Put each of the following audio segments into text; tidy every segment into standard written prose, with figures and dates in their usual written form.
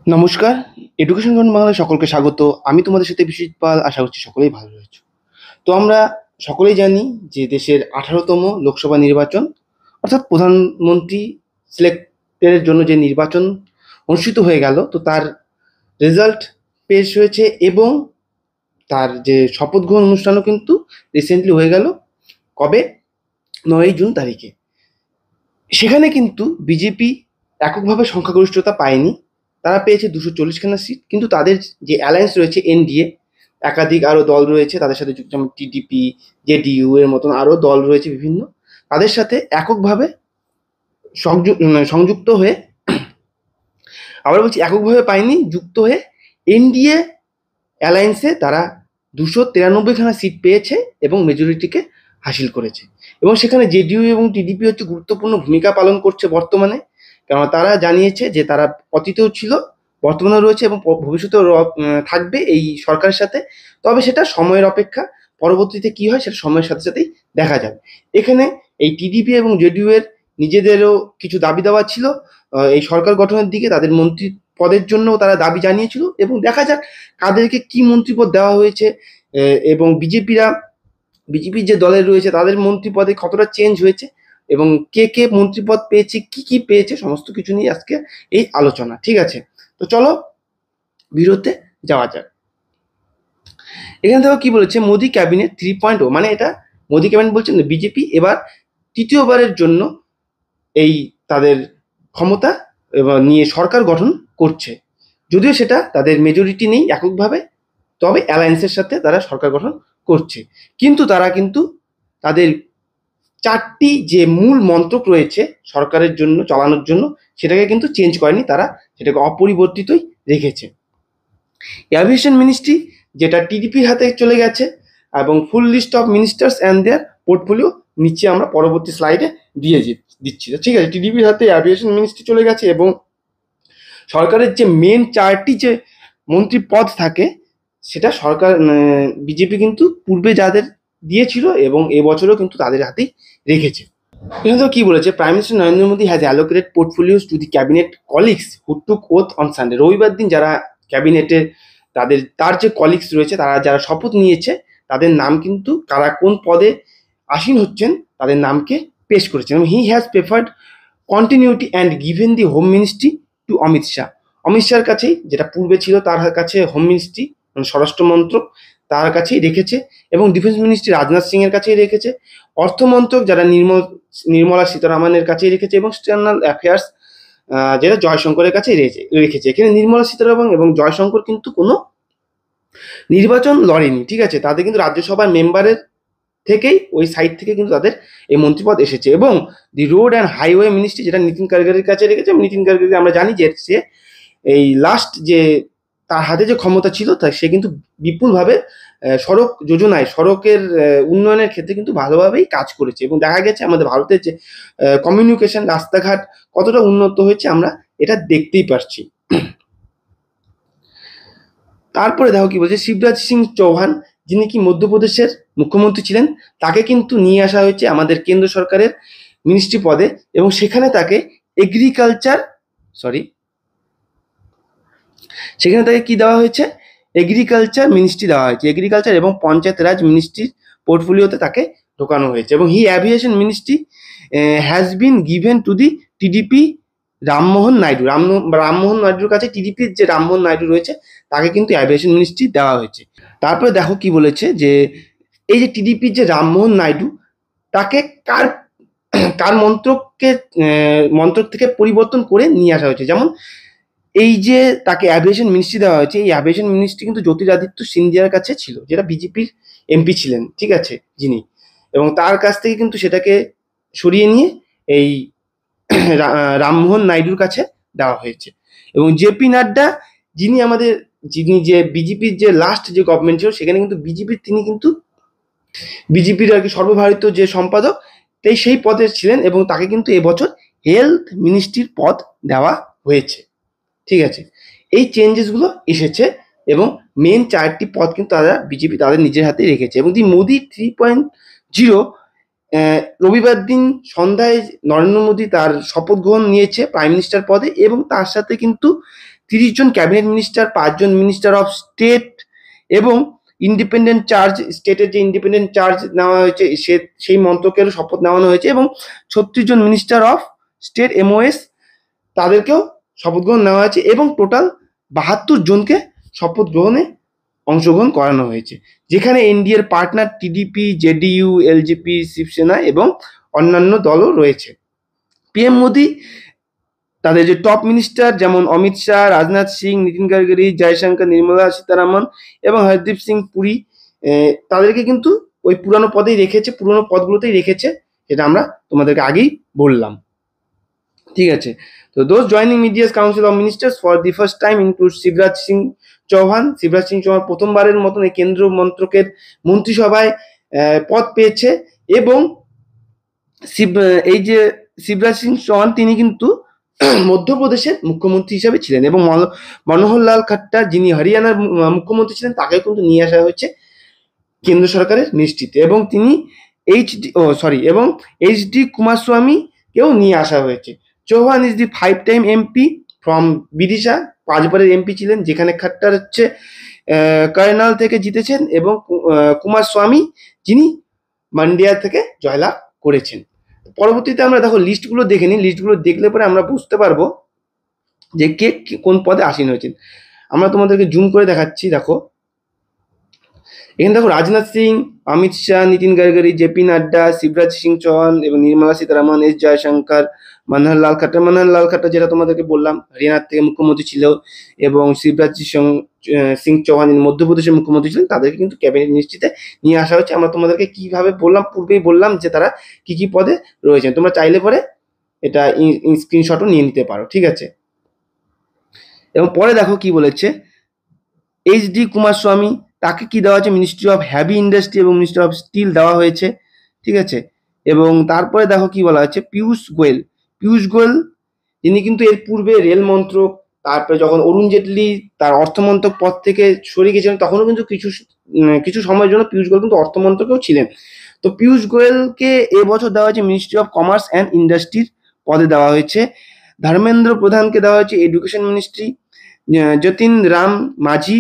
নমস্কার, education ground বাংলায় সকলকে স্বাগত। আমি তোমাদের সাথে বিশ্বজিৎ পাল। আশা করছি সকলেই ভালো রয়েছে। তো আমরা সকলেই জানি যে দেশের 18তম লোকসভা নির্বাচন অর্থাৎ প্রধানমন্ত্রী সিলেক্টের জন্য যে নির্বাচন অনুষ্ঠিত হয়ে গেল, তো তার রেজাল্ট পেশ হয়েছে এবং তার যে শপথ গ্রহণ অনুষ্ঠানও কিন্তু রিসেন্টলি হয়ে গেল। কবে? 9ই জুন তারিখে। সেখানে কিন্তু বিজেপি এককভাবে সংখ্যাগরিষ্ঠতা পায়নি। তারা পেয়েছে 240খানা সিট, কিন্তু তাদের যে অ্যালায়েন্স রয়েছে এনডিএ, একাধিক আরও দল রয়েছে তাদের সাথে যুক্ত, যেমন টিডিপি, জেডিইউ এর মতন আরও দল রয়েছে বিভিন্ন, তাদের সাথে এককভাবে সংযুক্ত হয়ে, আবার বলছি এককভাবে পায়নি, যুক্ত হয়ে এনডিএ অ্যালায়েন্সে তারা 293খানা সিট পেয়েছে এবং মেজরিটিকে হাসিল করেছে। এবং সেখানে জেডিইউ এবং টিডিপি হচ্ছে গুরুত্বপূর্ণ ভূমিকা পালন করছে বর্তমানে, কেননা তারা জানিয়েছে যে তারা অতীতেও ছিল, বর্তমানেও রয়েছে এবং ভবিষ্যতেও থাকবে এই সরকারের সাথে। তবে সেটা সময়ের অপেক্ষা, পরবর্তীতে কি হয় সেটা সময়ের সাথে সাথেই দেখা যাবে। এখানে এই টিডিপি এবং জেডিইউ এর নিজেদেরও কিছু দাবি দাওয়া ছিল এই সরকার গঠনের দিকে, তাদের মন্ত্রী পদের জন্য তারা দাবি জানিয়েছিল এবং দেখা যাক কাদেরকে কি মন্ত্রীপদ দেওয়া হয়েছে এবং বিজেপির যে দলের রয়েছে তাদের মন্ত্রী পদে কতটা চেঞ্জ হয়েছে এবং কে কে মন্ত্রীপদ পেয়েছে, কি কি পেয়েছে, সমস্ত কিছু নিয়ে আজকে এই আলোচনা। ঠিক আছে, তো চলো ভিডিওতে যাওয়া যাক। এখানে দেখো কি বলেছে, মোদি ক্যাবিনেট 3.0, মানে এটা মোদি ক্যাবিনেট বলছেন বিজেপি এবার তৃতীয়বারের জন্য এই তাদের ক্ষমতা এবার নিয়ে সরকার গঠন করছে। যদিও সেটা তাদের মেজরিটি নেই এককভাবে, তবে অ্যালায়েন্সের সাথে তারা সরকার গঠন করছে। কিন্তু তারা কিন্তু তাদের 4টি যে মূল মন্ত্রক রয়েছে সরকারের জন্য চালানোর জন্য, সেটাকে কিন্তু চেঞ্জ করেনি, তারা সেটাকে অপরিবর্তিতই রেখেছে। এভিয়েশন মিনিস্ট্রি, যেটা টিডিপির হাতে চলে গেছে, এবং full list of ministers and their portfolio নিচে আমরা পরবর্তী স্লাইডে দিয়ে দিচ্ছি। ঠিক আছে, টিডিপির হাতে এভিয়েশন মিনিস্ট্রি চলে গেছে এবং সরকারের যে মেন 4টি যে মন্ত্রী পদ থাকে সেটা সরকার বিজেপি কিন্তু পূর্বে যাদের দিয়েছিল এবং এবছরও কিন্তু তাদের হাতেই রেখেছে। এখানে তো কি বলেছে, prime minister Narendra Modi has allocated portfolios to the cabinet colleagues who took oath on Sunday. রবিবার দিন যারা ক্যাবিনেটে তার যে কলিগস রয়েছে, তারা যারা শপথ নিয়েছে, তাদের নাম কিন্তু কারা কোন পদে আসীন হচ্ছেন তাদের নামকে পেশ করেছেন। এবং he has preferred continuity and given the home ministry to Amit Shah. Amit শাহর কাছেই, যেটা পূর্বে ছিল তার কাছে হোম মিনিস্ট্রি মানে স্বরাষ্ট্র মন্ত্রক, তার কাছেই রেখেছে এবং ডিফেন্স মিনিস্ট্রি রাজনাথ সিং এর কাছেই রেখেছে। অর্থমন্ত্রক যারা নির্মলা সীতারামনের কাছেই রেখেছে এবং এক্সটার্নাল অ্যাফেয়ার্স যেটা জয়শঙ্করের কাছেই রেখেছে। এখানে নির্মলা সীতারামন এবং জয়শঙ্কর কিন্তু কোনো নির্বাচন লড়েনি। ঠিক আছে, তাদের কিন্তু রাজ্যসভার মেম্বারের থেকেই, ওই সাইড থেকে কিন্তু তাদের এই মন্ত্রীপদ এসেছে। এবং দি রোড অ্যান্ড হাইওয়ে মিনিস্ট্রি, যেটা নীতিন গাডকারির কাছে রেখেছে। নীতিন গাডকারি আমরা জানি যে সে এই লাস্ট যে তার হাতে যে ক্ষমতা ছিল, তা সে কিন্তু বিপুলভাবে সড়ক যোজনায়, সড়কের উন্নয়নের ক্ষেত্রে কিন্তু ভালোভাবেই কাজ করেছে এবং দেখা গেছে আমাদের ভারতের যে কমিউনিকেশন, রাস্তাঘাট কতটা উন্নত হয়েছে আমরা এটা দেখতেই পারছি। তারপরে দেখো কি বলছে, শিবরাজ সিং চৌহান, যিনি কি মধ্যপ্রদেশের মুখ্যমন্ত্রী ছিলেন, তাকে কিন্তু নিয়ে আসা হয়েছে আমাদের কেন্দ্র সরকারের মিনিস্ট্রি পদে এবং সেখানে তাকে সেখানে তাকে কি দেওয়া হয়েছে, এগ্রিকালচার মিনিস্ট্রি দেওয়া হয়েছে। এগ্রিকালচার এবং পঞ্চায়েত রাজ মিনিস্ট্রির পোর্টফোলিওতে তাকে ঢোকানো হয়েছে। এবং he aviation ministry has been given to the TDP Rammohan Naidu. Rammohan নাইডুর কাছে, টিডিপির যে রামমোহন নাইডু রয়েছে, তাকে কিন্তু অ্যাভিয়েশন মিনিস্ট্রি দেওয়া হয়েছে। তারপরে দেখো কি বলেছে, যে এই যে টিডিপির যে রামমোহন নাইডু, তাকে কার কার মন্ত্রক থেকে পরিবর্তন করে নিয়ে আসা হয়েছে। যেমন এই যে তাকে অ্যাভিয়েশন মিনিস্ট্রি দেওয়া হয়েছে, এই অ্যাভিয়েশন মিনিস্ট্রি কিন্তু জ্যোতিরাদিত্য সিন্ধিয়ার কাছে ছিল, যেটা বিজেপির এমপি ছিলেন, ঠিক আছে, যিনি, এবং তার কাছ থেকে কিন্তু সেটাকে সরিয়ে নিয়ে এই রামমোহন নাইডুর কাছে দেওয়া হয়েছে। এবং জেপি নাড্ডা, যিনি যে বিজেপির যে লাস্ট যে গভর্নমেন্ট ছিল, সেখানে কিন্তু তিনি কিন্তু বিজেপির আর কি সর্বভারতীয় যে সম্পাদক, তাই সেই পদে ছিলেন এবং তাকে কিন্তু এবছর হেলথ মিনিস্ট্রির পদ দেওয়া হয়েছে। ঠিক আছে, এই চেঞ্জেসগুলো এসেছে এবং মেন 4টি পদ কিন্তু বিজেপি তাদের নিজের হাতে রেখেছে। এবং দি মোদি 3.0, রবিবার দিন সন্ধ্যায় নরেন্দ্র মোদী তার শপথ গ্রহণ নিয়েছে প্রাইম মিনিস্টার পদে এবং তার সাথে কিন্তু 30 জন ক্যাবিনেট মিনিস্টার, 5 জন মিনিস্টার অফ স্টেট এবং ইন্ডিপেন্ডেন্ট চার্জ, স্টেটের যে ইন্ডিপেন্ডেন্ট চার্জ নেওয়া হয়েছে সেই মন্ত্রকেরও শপথ নেওয়ানো হয়েছে, এবং 36 জন মিনিস্টার অফ স্টেট MOS তাদেরকেও শপথ গ্রহণ নেওয়া হয়েছে, এবং টোটাল 72 জনকে শপথ গ্রহণে অংশগ্রহণ করানো হয়েছে, যেখানে এনডিএর partner TDP, JDU, LJP, Shiv Sena এবং অন্যান্য দলও রয়েছে। PM মোদি তাদের যে টপ মিনিস্টার যেমন অমিত শাহ, রাজনাথ সিং, নীতিন গাডকারি, জয়শঙ্কর, নির্মলা সীতারামন এবং হরদীপ সিং পুরী, তাদেরকে কিন্তু ওই পুরানো পদেই রেখেছে, পুরনো পদগুলোতেই রেখেছে, যেটা আমরা তোমাদেরকে আগেই বললাম। ঠিক আছে, তো those joining Modi's council of ministers for the first time include Shivraj Singh Chouhan. Shivraj Singh Chouhan প্রথমবারের মতন এই কেন্দ্র মন্ত্রকের মন্ত্রিসভায় পদ পেয়েছে, এবং এই যে শিবরাজ সিং চৌহান তিনি কিন্তু মধ্যপ্রদেশের মুখ্যমন্ত্রী হিসাবে ছিলেন, এবং মনোহরলাল খাট্টার যিনি হরিয়ানার মুখ্যমন্ত্রী ছিলেন তাকে কিন্তু নিয়ে আসা হয়েছে কেন্দ্র সরকারের মিনিস্ট্রিতে, এবং তিনি এবং HD কুমারস্বামী কেও নিয়ে আসা হয়েছে। Chouhan is the 5 time MP from Vidisha, 5 বারের MP ছিলেন, যেখানে খাট্টার হচ্ছে কার্নাল থেকে জিতেছেন, এবং কুমারস্বামী যিনি মান্ডিয়া থেকে জয়লাভ করেছেন। পরবর্তীতে আমরা দেখো লিস্টগুলো দেখে নিই, লিস্টগুলো দেখলে পরে আমরা বুঝতে পারবো যে কে কোন পদে আসীন হয়েছেন। আমরা তোমাদেরকে জুম করে দেখাচ্ছি, দেখো এখানে দেখো রাজনাথ সিং, অমিত শাহ, নীতিন গাডকারি, JP নাড্ডা, শিবরাজ সিং চৌহান এবং নির্মলা সীতারামন, S জয়শঙ্কর, মনোহরলাল খাট্টার যেটা তোমাদেরকে বললাম হরিয়ানার থেকে মুখ্যমন্ত্রী ছিল, এবং শিবরাজ সিং চৌহান মধ্যপ্রদেশের মুখ্যমন্ত্রী ছিলেন, তাদেরকে কিন্তু ক্যাবিনেট মিনিস্ট্রিতে নিয়ে আসা হচ্ছে। আমরা তোমাদেরকে কিভাবে বললাম, পূর্বেই বললাম যে তারা কি কি পদে রয়েছেন, তোমরা চাইলে পরে এটা স্ক্রিনশটও নিয়ে নিতে পারো। ঠিক আছে, এবং পরে দেখো কি বলেছে, HD কুমারস্বামী তাকে কি দেওয়া হয়েছে, মিনিস্ট্রি অফ হ্যাভি ইন্ডাস্ট্রি এবং মিনিস্ট্রি অফ স্টিল দেওয়া হয়েছে। ঠিক আছে, এবং তারপরে দেখো কি বলা হচ্ছে, পীয়ূষ গোয়েল যিনি কিন্তু এর পূর্বে রেল মন্ত্রক, তারপরে যখন অরুণ জেটলি তার অর্থমন্ত্রক পদ থেকে সরে গেছিলেন তখনও কিন্তু কিছু সময়ের জন্য পীয়ূষ গোয়েল কিন্তু অর্থমন্ত্রকেও ছিলেন। তো পীয়ূষ গোয়েলকে এবছর দেওয়া হয়েছে মিনিস্ট্রি অফ কমার্স অ্যান্ড ইন্ডাস্ট্রির পদে দেওয়া হয়েছে। ধর্মেন্দ্র প্রধানকে দেওয়া হয়েছে এডুকেশন মিনিস্ট্রি। যতীন রাম মাঝি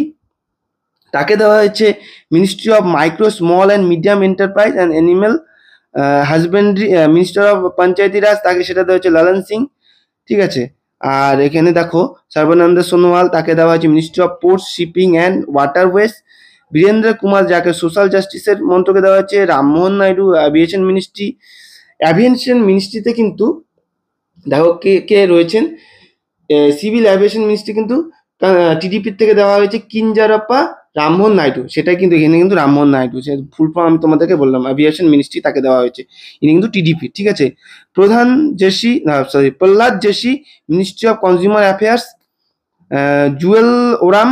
তাকে দেওয়া হয়েছে ministry of micro small and medium enterprise and animal husbandry. Minister of Panchayati Raj তাকে সেটা দেওয়া হয়েছে লালন সিং। ঠিক আছে, আর এখানে দেখো সর্বানন্দ সোনোয়াল তাকে দেওয়া হয়েছে ministry of ports, shipping and waterways. Virendra Kumar যাকে সোশ্যাল জাস্টিসের মন্ত্রকে দেওয়া হয়েছে। রামমোহন নাইডু অ্যাভিয়েশন মিনিস্ট্রিতে কিন্তু দেখো কে রয়েছেন, সিভিল অ্যাভিয়েশন মিনিস্ট্রি কিন্তু TDP থেকে দেওয়া হয়েছে কিঞ্জারাপ্পা রামমোহন নাইডু, সেটাই কিন্তু এখানে কিন্তু রামমোহন নাইডু, সে ফুল ফর্ম আমি তোমাদেরকে বললাম, অ্যাভিয়েশন মিনিস্ট্রি তাকে দেওয়া হয়েছে, ইনি কিন্তু TDP। ঠিক আছে, Pralhad Joshi ministry of consumer affairs. Jual Oram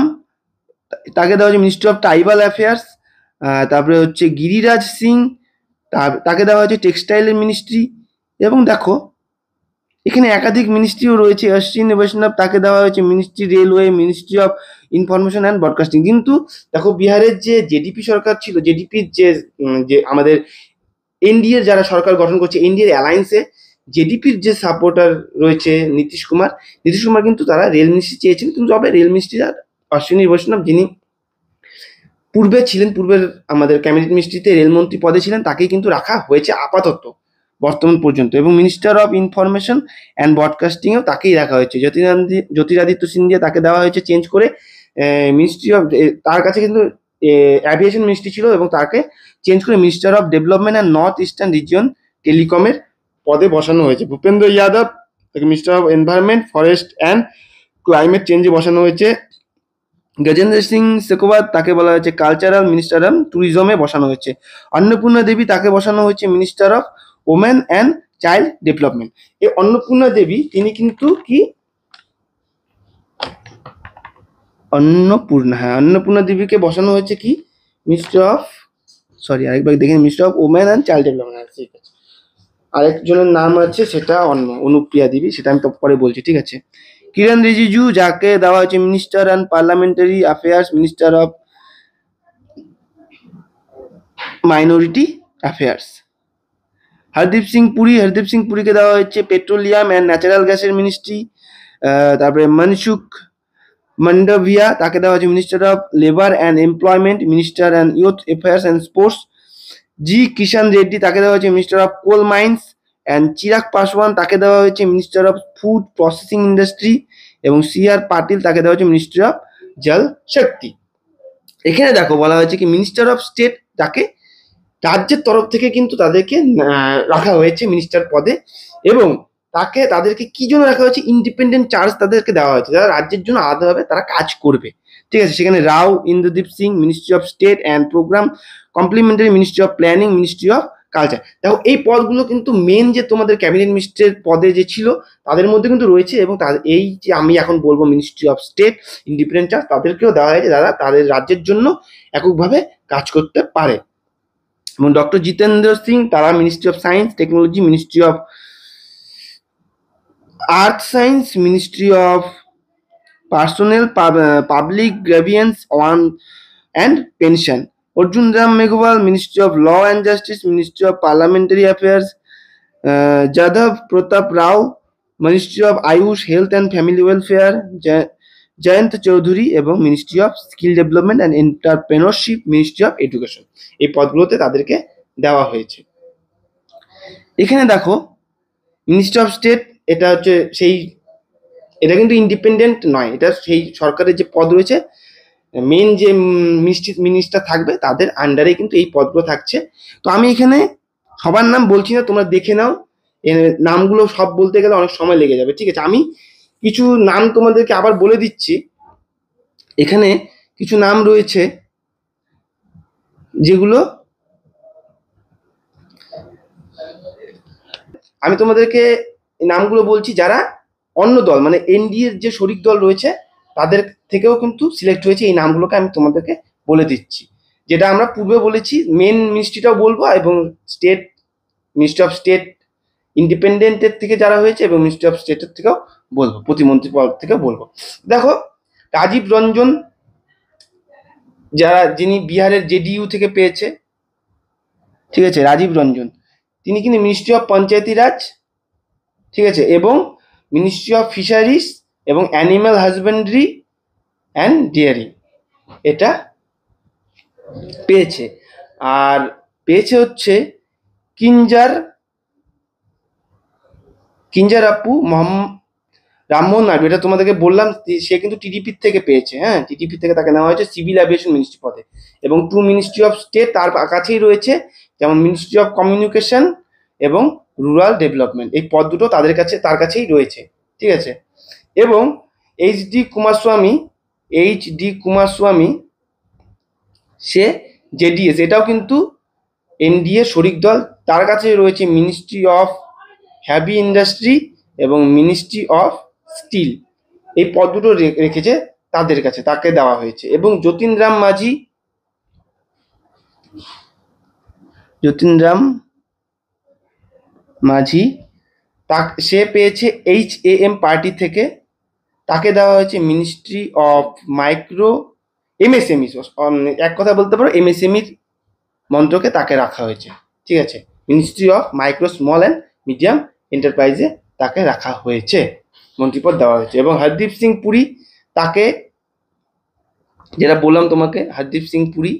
তাকে দেওয়া হয়েছে মিনিস্ট্রি অফ ট্রাইবাল অ্যাফেয়ার্স। তারপরে হচ্ছে গিরিরাজ সিং তাকে দেওয়া হয়েছে টেক্সটাইলের মিনিস্ট্রি। এবং দেখো এখানে একাধিক মিনিস্ট্রিও রয়েছে, অশ্বিনী বৈষ্ণব তাকে দেওয়া হয়েছে ministry railway, ministry of information and broadcasting. কিন্তু দেখো বিহারের যে JDP সরকার ছিল, JDPর যে আমাদের NDA যারা সরকার গঠন করছে, NDA অ্যালায়েন্সে JDPর যে সাপোর্টার রয়েছে নীতিশ কুমার কিন্তু তারা রেল মিনিস্ট্রি চেয়েছেন, কিন্তু তবে রেল মিনিস্ট্রি আর অশ্বিনী বৈষ্ণব যিনি পূর্বের আমাদের ক্যাবিনেট মিনিস্ট্রিতে রেলমন্ত্রী পদে ছিলেন, তাকেই কিন্তু রাখা হয়েছে আপাতত বর্তমান পর্যন্ত। এবং মিনিস্টার অফ ইনফরমেশন অ্যান্ড ব্রডকাস্টিংয়েও তাকেই রাখা হয়েছে। জ্যোতিরাদিত্য সিন্ধিয়া তাকে দেওয়া হয়েছে চেঞ্জ করে মিনিস্ট্রি অফ, তার কাছে কিন্তু অ্যাভিয়েশন মিনিস্ট্রি ছিল, এবং তাকে চেঞ্জ করে minister of development and north eastern region টেলিকমের পদে বসানো হয়েছে। ভূপেন্দ্র যাদব তাকে minister of environment, forest and climate চেঞ্জে বসানো হয়েছে। গজেন্দ্র সিং শেখাওয়াত তাকে বলা হয়েছে কালচারাল মিনিস্টার অফ ট্যুরিজমে বসানো হয়েছে। অন্নপূর্ণা দেবী তাকে বসানো হয়েছে minister of women and child development. এই অন্নপূর্ণা দেবী তিনি কিন্তু কি অন্নপূর্ণা দেবীকে বসানো হয়েছে কি মিনিস্টার অফ, আরেকবার দেখেন, minister of women and child development. ঠিক আছে, আরেকজনের নাম আছে সেটা অনুপ্রিয়া দেবী, সেটা আমি তো পরে বলছি। ঠিক আছে, কিরণ রিজিজু যাকে দেওয়া হয়েছে minister and parliamentary affairs, minister of minority affairs. Hardeep Singh পুরীকে দেওয়া হয়েছে পেট্রোলিয়াম অ্যান্ড ন্যাচারাল গ্যাসের মিনিস্ট্রি। তারপরে মনসুখ মান্ডাভিয়া তাকে দেওয়া হয়েছে minister of labour and employment, minister and youth affairs and sports. G Kishan Reddy তাকে দেওয়া হয়েছে minister of coal mines and Chirag Paswan তাকে দেওয়া হয়েছে minister of food processing industry এবং সি আর পাটিল তাকে দেওয়া হয়েছে মিনিস্ট্রি অফ জল শক্তি। এখানে দেখো বলা হয়েছে কি মিনিস্টার অফ স্টেট তাকে রাজ্যের তরফ থেকে কিন্তু তাদেরকে রাখা হয়েছে মিনিস্টার পদে, এবং তাদেরকে কি জন্য রাখা হয়েছে, ইন্ডিপেন্ডেন্ট চার্জ তাদেরকে দেওয়া হয়েছে, যারা রাজ্যের জন্য আলাদাভাবে তারা কাজ করবে। ঠিক আছে, সেখানে Rao Indradeep Singh ministry of state and programme, complementary ministry of planning, ministry of culture. দেখো এই পদগুলো কিন্তু মেন যে তোমাদের ক্যাবিনেট মিনিস্টারের পদে যে ছিল তাদের মধ্যে কিন্তু রয়েছে, এবং এই যে আমি এখন বলবো ministry of state independent charge তাদেরকেও দেওয়া হয়েছে, যারা তাদের রাজ্যের জন্য এককভাবে কাজ করতে পারে। এবং ডক্টর জিতেন্দ্র সিং তারা ministry of science technology, ministry of earth science, ministry of personnel public grievance and pension. Arjun Ram Meghwal ministry of law and justice, ministry of parliamentary affairs. Yadav Pratap Rao ministry of Ayush health and family welfare. Jayant Chaudhary এবং ministry of skill development and entrepreneurship, ministry of education. এই পদগুলোতে তাদেরকে দেওয়া হয়েছে। এখানে দেখো ministry of state এটা হচ্ছে এটা কিন্তু ইন্ডিপেন্ডেন্ট নয়, এটা সেই সরকারের যে পদ রয়েছে মেন যে মিনিস্টার থাকবে তাদের আন্ডারে কিন্তু এই পদগুলো থাকছে। তো আমি এখানে সবার নাম বলছি না, তোমরা দেখে নাও, নামগুলো সব বলতে গেলে অনেক সময় লেগে যাবে। ঠিক আছে, আমি কিছু নাম তোমাদেরকে আবার বলে দিচ্ছি। এখানে কিছু নাম রয়েছে যেগুলো আমি তোমাদেরকে নামগুলো বলছি, যারা অন্য দল মানে এনডিএর যে শরিক দল রয়েছে তাদের থেকেও কিন্তু সিলেক্ট হয়েছে। এই নামগুলোকে আমি তোমাদেরকে বলে দিচ্ছি, যেটা আমরা পূর্বে বলেছি। মেন মিনিস্ট্রিটাও বলবো এবং স্টেট মিনিস্ট্রি অফ স্টেট ইন্ডিপেন্ডেন্টের থেকে যারা হয়েছে এবং মিনিস্ট্রি অফ স্টেটের থেকেও বলবো, প্রতিমন্ত্রী পদ থেকেও বলবো। দেখো রাজীব রঞ্জন যিনি বিহারের জেডিইউ থেকে পেয়েছে, ঠিক আছে, রাজীব রঞ্জন তিনি কিন্তু মিনিস্ট্রি অফ পঞ্চায়েতি রাজ, ঠিক আছে, এবং মিনিস্ট্রি অফ ফিশারিজ এবং অ্যানিম্যাল হাজবেন্ডারি অ্যান্ড ডেয়ারি এটা পেয়েছে। আর পেয়েছে হচ্ছে কিঞ্জার আপু রামমোহন নাইডু, এটা তোমাদেরকে বললাম, সে কিন্তু টিডিপি থেকে পেয়েছে। হ্যাঁ, টিডিপি থেকে তাকে নেওয়া হয়েছে সিভিল অ্যাভিয়েশন মিনিস্ট্রি পদে। এবং মিনিস্ট্রি অফ স্টেট তার কাছেই রয়েছে, যেমন মিনিস্ট্রি অফ কমিউনিকেশন এবং রুরাল ডেভেলপমেন্ট, এই পদ দুটো তার কাছেই রয়েছে। ঠিক আছে, এবং এইচ ডি কুমারস্বামী সে জেডিএস, এটাও কিন্তু এনডিএ শরিক দল, তার কাছে রয়েছে মিনিস্ট্রি অফ হেভি ইন্ডাস্ট্রি এবং মিনিস্ট্রি অফ স্টিল, এই পদ দুটো রেখেছে তাদের কাছে, তাকে দেওয়া হয়েছে। এবং যতীন রাম মাঝি সে পেয়েছে HAM পার্টি থেকে, তাকে দেওয়া হয়েছে মিনিস্ট্রি অফ মাইক্রো MSME, এক কথা বলতে পারো MSMEর মন্ত্রকে তাকে রাখা হয়েছে। ঠিক আছে, ministry of micro small and medium এন্টারপ্রাইজে তাকে রাখা হয়েছে, মন্ত্রীপদ দেওয়া হয়েছে। এবং হরদীপ সিং পুরী তাকে, যেটা বললাম তোমাকে, হরদীপ সিং পুরী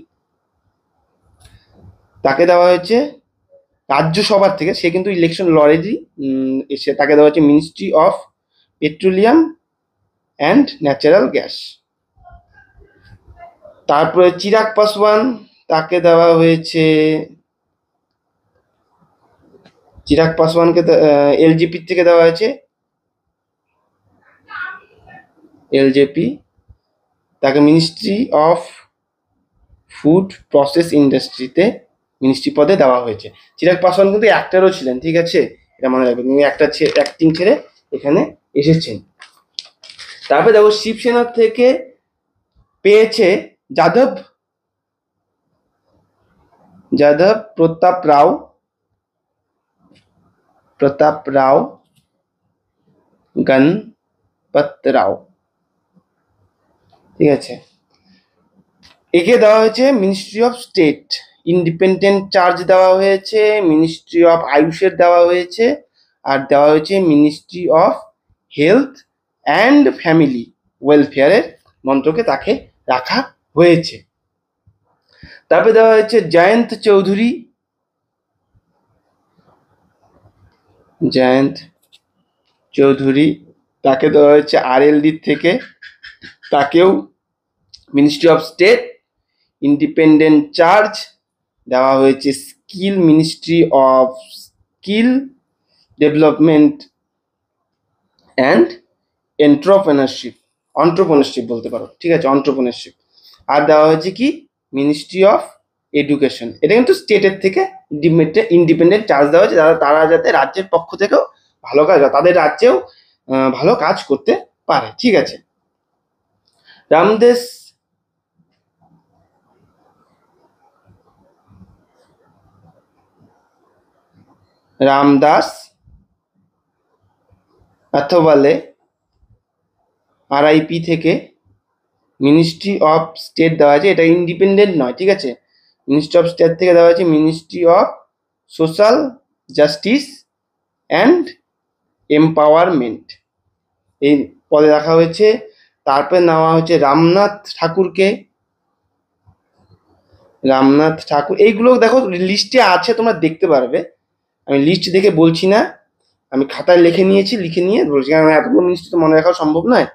তাকে দেওয়া হয়েছে রাজ্যসভার থেকে, সে কিন্তু ইলেকশন লড়েনি, সে তাকে দেওয়া হয়েছে ministry of petroleum and natural gas. তারপরে চিরাগ পাসওয়ান তাকে দেওয়া হয়েছে, চিরাগ পাসওয়ানকে এলজেপি থেকে দেওয়া হয়েছে, এলজেপি তাকে মিনিস্ট্রি অফ ফুড প্রসেস ইন্ডাস্ট্রিতে মিনিস্ট্রি পদে দেওয়া হয়েছে। চিরাগ পাসওয়ান কিন্তু অ্যাক্টরও ছিলেন, ঠিক আছে, এটা মনে রাখবেন, তিনি অ্যাক্টিং ছেড়ে এখানে এসেছেন। তারপরে দেখো শিবসেনা থেকে পেয়েছে যাদব প্রতাপ রাও গণপত রাও, ঠিক আছে, একে দেওয়া হয়েছে ministry of state independent charge দেওয়া হয়েছে, মিনিস্ট্রি অফ আয়ুষের দেওয়া হয়েছে, আর দেওয়া হয়েছে ministry of health and family ওয়েলফেয়ারের মন্ত্রকে তাকে রাখা হয়েছে। তারপরে দেওয়া হয়েছে জয়ন্ত চৌধুরী, তাকে দেওয়া হয়েছে RLD থেকে, তাকেও ministry of state independent charge দেওয়া হয়েছে ministry of skill development and entrepreneurship বলতে পারো, ঠিক আছে, এন্টারপ্রেনারশিপ। আর দেওয়া হয়েছে কি মিনিস্ট্রি অফ এডুকেশন। এটা কিন্তু স্টেটের থেকে ইন্ডিপেন্ডেন্ট চার্জ দেওয়া হয়েছে, তারা যাতে রাজ্যের পক্ষ থেকেও ভালো কাজ, তাদের রাজ্যেও ভালো কাজ করতে পারে, ঠিক আছে। রামদাস আথওয়ালে RIP থেকে মিনিস্ট্রি অফ স্টেট দেওয়া আছে, এটা ইন্ডিপেন্ডেন্ট নয়, ঠিক আছে। মিনিস্ট্রি অফ স্টেট থেকে দেওয়া আছে ministry of social justice and empowerment, এই পদে রাখা হয়েছে। তারপরে নেওয়া হচ্ছে রামনাথ ঠাকুর। এইগুলো দেখো লিস্টে আছে, তোমরা দেখতে পারবে, আমি লিস্ট দেখে বলছি না, আমি খাতায় লিখে নিয়ে বলছি, কারণ এতগুলো মিনিস্ট্রি তো মনে রাখা সম্ভব নয়।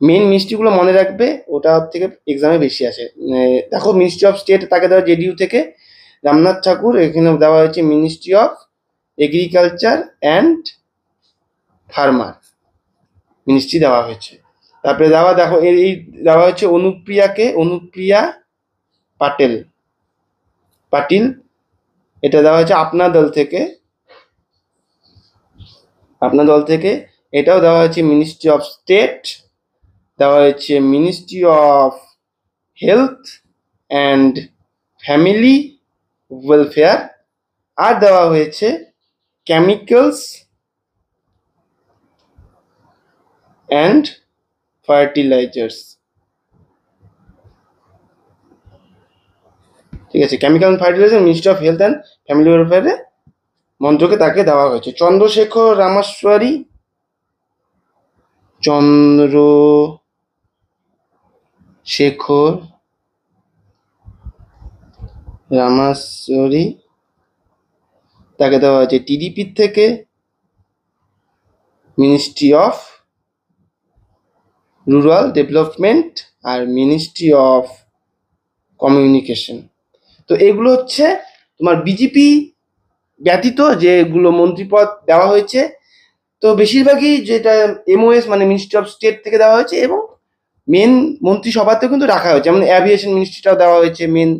মেন মিনিস্ট্রিগুলো মনে রাখবে, ওটা থেকে এক্সামে বেশি আসে। দেখো মিনিস্ট্রি অফ স্টেট তাকে দেওয়া JDU থেকে রামনাথ ঠাকুর, এখানে দেওয়া হয়েছে ministry of agriculture and farmer ministry দেওয়া হয়েছে। তারপরে দেখো এই দেওয়া হচ্ছে অনুপ্রিয়া পাটিল, এটা দেওয়া হয়েছে আপনার দল থেকে, এটাও দেওয়া হয়েছে মিনিস্ট্রি অফ স্টেট, দেওয়া হয়েছে ministry of health and family welfare, আর দেওয়া হয়েছে কেমিক্যালস অ্যান্ড ফার্টিলাইজার্স, ঠিক আছে। Chemical and fertiliser ministry of health and family ওয়েলফেয়ারে মন্ত্রকে তাকে দেওয়া হয়েছে। চন্দ্রশেখর রামাশ্বরী তাকে দেওয়া হয়েছে TDP থেকে মিনিস্ট্রি অফ রুরাল ডেভেলপমেন্ট আর মিনিস্ট্রি অফ কমিউনিকেশন। তো এগুলো হচ্ছে তোমার বিজেপি ব্যতীত যেগুলো মন্ত্রীপদ দেওয়া হয়েছে। তো বেশিরভাগই যেটা MOS মানে মিনিস্ট্রি অফ স্টেট থেকে দেওয়া হয়েছে, এবং মেন মন্ত্রিসভাতেও কিন্তু রাখা হয়েছে, যেমন অ্যাভিয়েশন মিনিস্ট্রিটাও দেওয়া হয়েছে মেন।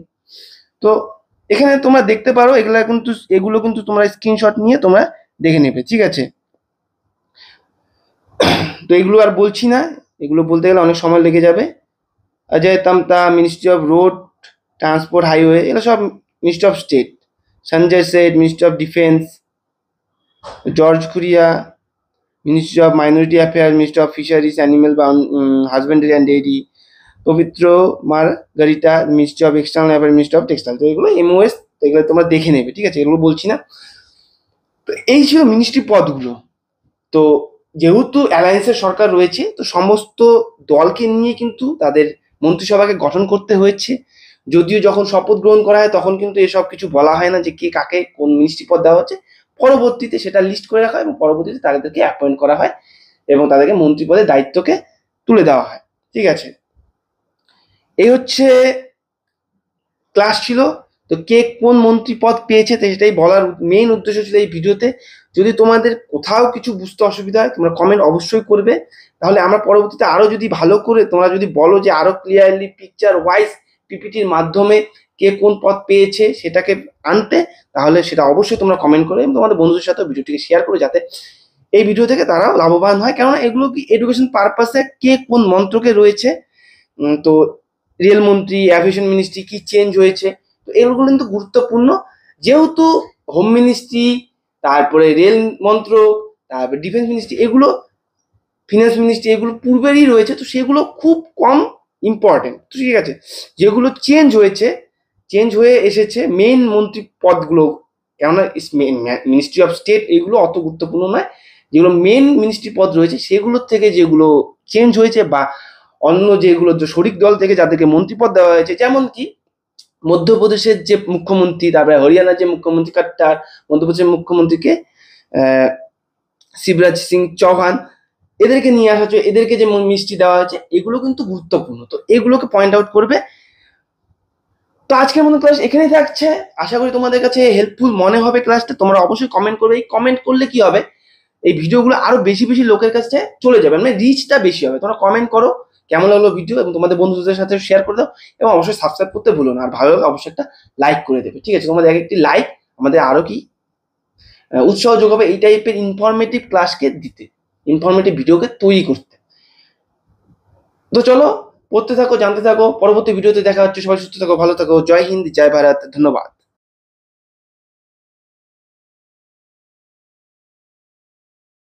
তো এখানে তোমরা দেখতে পারো, এগুলো কিন্তু তোমরা স্ক্রিনশট নিয়ে তোমরা দেখে নেবে, ঠিক আছে। তো এগুলো আর বলছি না, এগুলো বলতে গেলে অনেক সময় লেগে যাবে। Ajay Tamta ministry of road transport highway, এগুলো সব ministry of state. Sanjay Seth ministry of defence, George Kurian ministry of minority affairs, ministry of fisheries animal husbandry and dairy, Pabitra Margherita ministry of external affairs, ministry of textile. তো এগুলো MOS, এগুলো তোমরা দেখে নেবে, ঠিক আছে, এগুলো বলছি না। তো এই ছিল মিনিস্ট্রি পদগুলো। তো যেহেতু অ্যালায়েন্সের সরকার রয়েছে, তো সমস্ত দলকে নিয়ে কিন্তু তাদের মন্ত্রিসভাকে গঠন করতে হয়েছে। যদিও যখন শপথ গ্রহণ করা হয় তখন কিন্তু এসব কিছু বলা হয় না যে কে কাকে কোন মিনিস্ট্রি পদ দেওয়া হচ্ছে, পরবর্তীতে সেটা লিস্ট করে রাখা হয় এবং পরবর্তীতে তাদেরকে অ্যাপয়েন্ট করা হয় এবং তাদেরকে মন্ত্রী পদের দায়িত্বকে তুলে দেওয়া হয়, ঠিক আছে। এই হচ্ছে ক্লাস ছিল। তো কে কোন মন্ত্রী পদ পেয়েছে সেটাই বলার মেইন উদ্দেশ্য ছিল এই ভিডিওতে। যদি তোমাদের কোথাও কিছু বুঝতে অসুবিধা হয় তোমরা কমেন্ট অবশ্যই করবে, তাহলে আমরা পরবর্তীতে আরো যদি ভালো করে তোমরা যদি বলো যে আরো ক্লিয়ারলি পিকচার ওয়াইজ PPTর মাধ্যমে কে কোন পদ পেয়েছে সেটাকে আনতে, তাহলে সেটা অবশ্যই তোমরা কমেন্ট করবে এবং তোমাদের বন্ধুদের সাথে ভিডিওটিকে শেয়ার করে, যাতে এই ভিডিও থেকে তারাও লাভবান হয়। কেননা এগুলো কি এডুকেশন পারপাসে কে কোন মন্ত্রকে রয়েছে, তো রেল মন্ত্রী, অ্যাভিয়েশন মিনিস্ট্রি কি চেঞ্জ হয়েছে, তো এগুলো কিন্তু গুরুত্বপূর্ণ। যেহেতু হোম মিনিস্ট্রি, তারপরে রেল মন্ত্রক, তারপরে ডিফেন্স মিনিস্ট্রি, এগুলো ফিনান্স মিনিস্ট্রি, এগুলো পূর্বেরই রয়েছে, তো সেগুলো খুব কম ইম্পর্টেন্ট। তো ঠিক আছে, যেগুলো চেঞ্জ হয়ে এসেছে মেন মন্ত্রী পদগুলো, কেননা মিনিস্ট্রি অফ স্টেট এগুলো অত গুরুত্বপূর্ণ নয়, যেগুলো মেন মিনিস্ট্রি পদ রয়েছে সেগুলোর থেকে যেগুলো চেঞ্জ হয়েছে বা অন্য যেগুলো যে শরিক দল থেকে যাদেরকে মন্ত্রীপদ দেওয়া হয়েছে, যেমন কি মধ্যপ্রদেশের যে মুখ্যমন্ত্রী, তারপরে হরিয়ানার যে মুখ্যমন্ত্রী কাট্টার, মধ্যপ্রদেশের মুখ্যমন্ত্রীকে শিবরাজ সিং চৌহান, এদেরকে নিয়ে আসা হচ্ছে, এদেরকে যে মিষ্টি দেওয়া হয়েছে, এগুলো কিন্তু গুরুত্বপূর্ণ। তো এগুলোকে পয়েন্ট আউট করবে। তো আজকের মতো ক্লাস এখানেই থাকছে। আশা করি তোমাদের কাছে হেল্পফুল মনে হবে ক্লাসটা। তোমরা অবশ্যই কমেন্ট করবে। এই কমেন্ট করলে কি হবে, এই ভিডিওগুলো আরো বেশি বেশি লোকের কাছে চলে যাবে, মানে রিচটা বেশি হবে। তোমরা কমেন্ট করো কেমন লাগলো ভিডিও, এবং তোমাদের বন্ধুদের সাথে শেয়ার করে দাও, এবং অবশ্যই সাবস্ক্রাইব করতে ভুলো না। আর ভালো লাগলে অবশ্যই একটা লাইক করে দেবে, ঠিক আছে? তোমাদের এক একটি লাইক আমাদের আরো কি উৎসাহ যোগাবে এই টাইপের ইনফরমেটিভ ক্লাসকে দিতে, ইনফরমেটিভ ভিডিওকে তৈরি করতে। তো চলো, পড়তে থাকো, জানতে থাকো। পরবর্তী ভিডিওতে দেখা হচ্ছে। সবাই সুস্থ থাকো, ভালো থাকো। জয় হিন্দ, জয় ভারত, ধন্যবাদ।